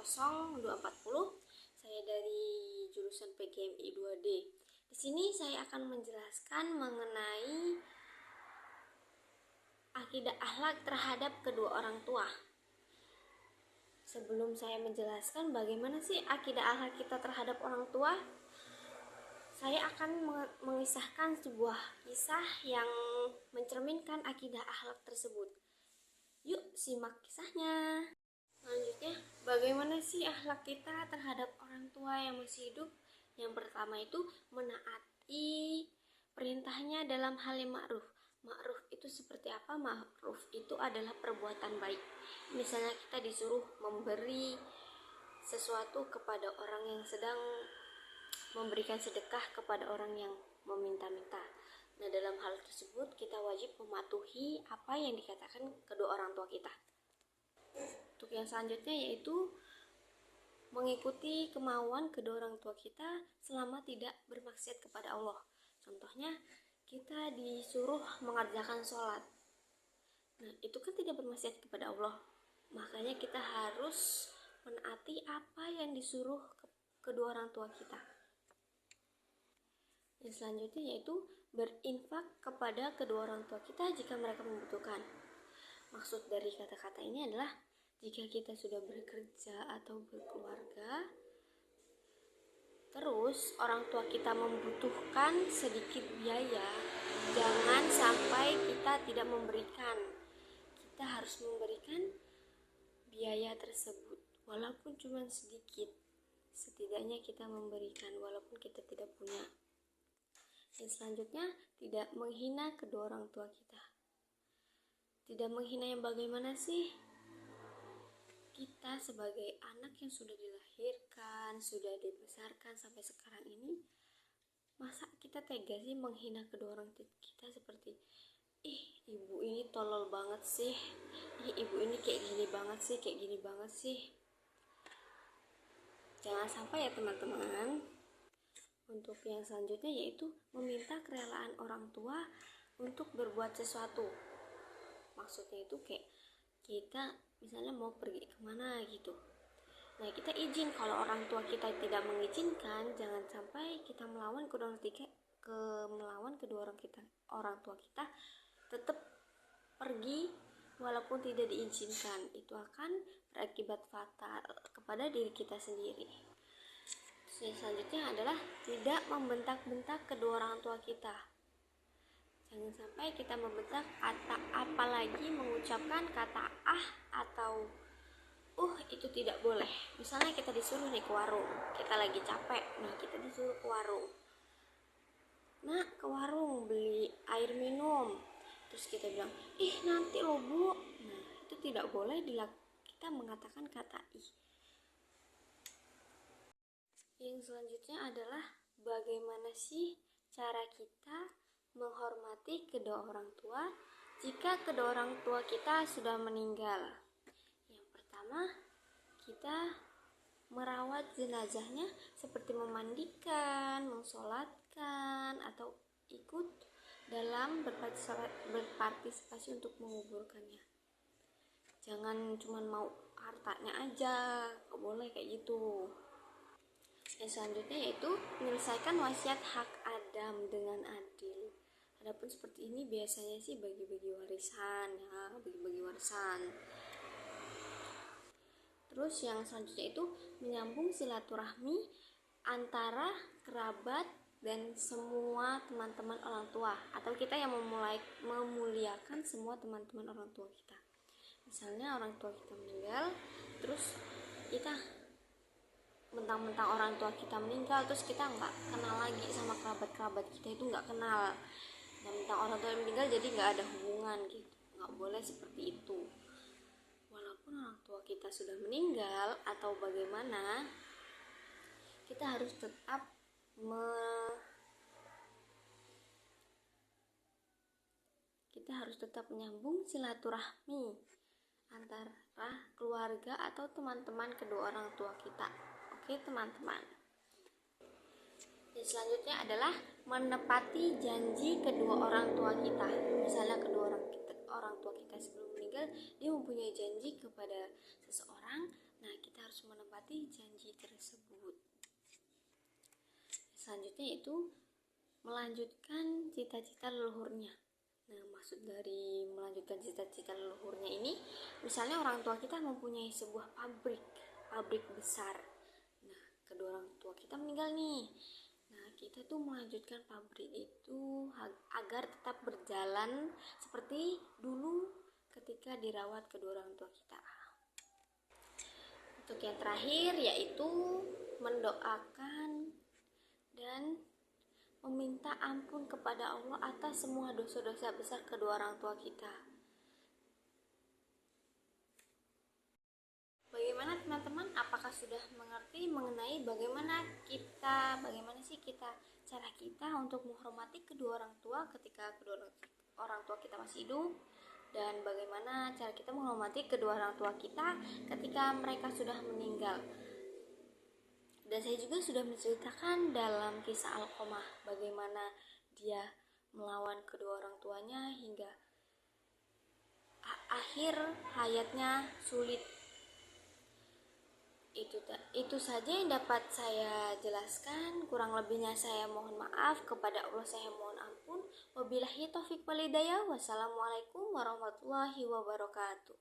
0240. Saya dari jurusan PGMI 2D. Di sini saya akan menjelaskan mengenai akidah akhlak terhadap kedua orang tua. Sebelum saya menjelaskan bagaimana sih akidah akhlak kita terhadap orang tua, saya akan mengisahkan sebuah kisah yang mencerminkan akidah akhlak tersebut. Yuk simak kisahnya. Selanjutnya, bagaimana sih akhlak kita terhadap orang tua yang masih hidup? Yang pertama itu menaati perintahnya dalam hal yang ma'ruf. Ma'ruf itu seperti apa? Ma'ruf itu adalah perbuatan baik. Misalnya kita disuruh memberi sesuatu kepada orang yang sedang memberikan sedekah kepada orang yang meminta-minta. Nah, dalam hal tersebut kita wajib mematuhi apa yang dikatakan kedua orang tua kita. Untuk yang selanjutnya yaitu mengikuti kemauan kedua orang tua kita selama tidak bermaksiat kepada Allah. Contohnya, kita disuruh mengerjakan sholat. Nah, itu kan tidak bermaksiat kepada Allah. Makanya kita harus menaati apa yang disuruh kedua orang tua kita. Yang selanjutnya yaitu berinfak kepada kedua orang tua kita jika mereka membutuhkan. Maksud dari kata-kata ini adalah jika kita sudah bekerja atau berkeluarga, terus orang tua kita membutuhkan sedikit biaya, jangan sampai kita tidak memberikan. Kita harus memberikan biaya tersebut, walaupun cuma sedikit. Setidaknya kita memberikan walaupun kita tidak punya. Yang selanjutnya, tidak menghina kedua orang tua kita. Tidak menghina yang bagaimana sih? Kita sebagai anak yang sudah dilahirkan, sudah dibesarkan sampai sekarang ini, masa kita tega sih menghina kedua orang tua kita seperti, ibu ini tolol banget sih, ibu ini kayak gini banget sih. Jangan sampai ya teman-teman. Untuk yang selanjutnya yaitu meminta kerelaan orang tua untuk berbuat sesuatu. Maksudnya itu kayak kita misalnya mau pergi kemana gitu. Nah, kita izin. Kalau orang tua kita tidak mengizinkan, jangan sampai kita melawan kedua orang tua kita tetap pergi walaupun tidak diizinkan. Itu akan berakibat fatal kepada diri kita sendiri. Yang selanjutnya adalah tidak membentak-bentak kedua orang tua kita. Jangan sampai kita membentak apalagi mengucapkan kata atau itu tidak boleh. Misalnya kita disuruh nih ke warung, kita lagi capek nih, kita disuruh ke warung. Nak, ke warung beli air minum. Terus kita bilang, nanti loh bu. Nah, itu tidak boleh kita mengatakan kata Yang selanjutnya adalah bagaimana sih cara kita menghormati kedua orang tua jika kedua orang tua kita sudah meninggal. Yang pertama, kita merawat jenazahnya seperti memandikan, mensolatkan, atau ikut dalam berpartisipasi untuk menguburkannya. Jangan cuma mau hartanya aja, gak boleh kayak gitu. Yang selanjutnya yaitu menyelesaikan wasiat hak Adam dengan adil. Adapun seperti ini biasanya sih bagi-bagi warisan ya, bagi-bagi warisan. Terus yang selanjutnya itu menyambung silaturahmi antara kerabat dan semua teman-teman orang tua, atau kita yang memuliakan semua teman-teman orang tua kita. Misalnya orang tua kita meninggal, terus kita mentang-mentang orang tua kita meninggal, terus kita nggak kenal lagi sama kerabat-kerabat kita, itu nggak kenal. Dan mentang orang tua meninggal jadi nggak ada hubungan gitu. Nggak boleh seperti itu. Walaupun orang tua kita sudah meninggal atau bagaimana, kita harus tetap menyambung silaturahmi antara keluarga atau teman-teman kedua orang tua kita. Oke teman-teman. Yang selanjutnya adalah menepati janji kedua orang tua kita. Misalnya kedua orang tua kita sebelum meninggal, dia mempunyai janji kepada seseorang. Nah, kita harus menepati menepati janji tersebut. Selanjutnya itu melanjutkan cita-cita leluhurnya. Nah, maksud dari melanjutkan cita-cita leluhurnya ini, misalnya orang tua kita mempunyai sebuah pabrik besar. Nah, kedua orang tua kita meninggal nih. Nah, kita tuh melanjutkan pabrik itu agar tetap berjalan seperti dulu ketika dirawat kedua orang tua kita. Untuk yang terakhir yaitu mendoakan dan meminta ampun kepada Allah atas semua dosa-dosa besar kedua orang tua kita. Bagaimana teman-teman? Apakah sudah mengerti mengenai bagaimana sih cara kita untuk menghormati kedua orang tua ketika kedua orang tua kita masih hidup, dan bagaimana cara kita menghormati kedua orang tua kita ketika mereka sudah meninggal. Dan saya juga sudah menceritakan dalam kisah Alqamah bagaimana dia melawan kedua orang tuanya hingga akhir hayatnya sulit. Itu saja yang dapat saya jelaskan. Kurang lebihnya saya mohon maaf, kepada Allah saya mohon ampun. Wabillahi taufik wal hidayah. Wassalamualaikum warahmatullahi wabarakatuh.